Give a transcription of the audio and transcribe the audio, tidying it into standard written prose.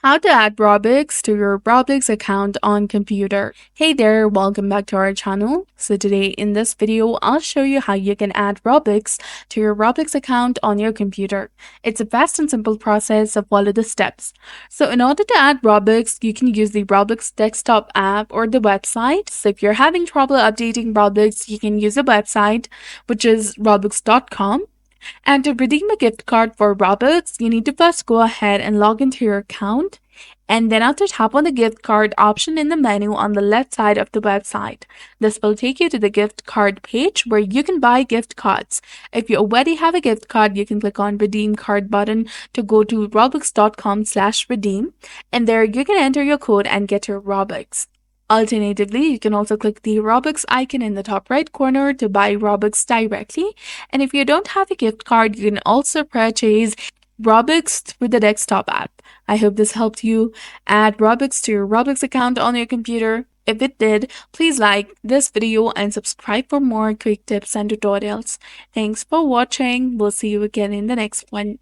How to add Robux to your Roblox account on computer. Hey there, welcome back to our channel. So today in this video, I'll show you how you can add Robux to your Roblox account on your computer. It's a fast and simple process, so follow the steps. So in order to add Robux, you can use the Roblox desktop app or the website. So if you're having trouble updating Roblox, you can use a website, which is robux.com. And to redeem a gift card for Robux, you need to first go ahead and log into your account. And then after tap on the gift card option in the menu on the left side of the website. This will take you to the gift card page where you can buy gift cards. If you already have a gift card, you can click on redeem card button to go to robux.com/redeem. And there you can enter your code and get your Robux. Alternatively, you can also click the Robux icon in the top right corner to buy Robux directly. And if you don't have a gift card, you can also purchase Robux through the desktop app. I hope this helped you add Robux to your Roblox account on your computer. If it did, please like this video and subscribe for more quick tips and tutorials. Thanks for watching. We'll see you again in the next one.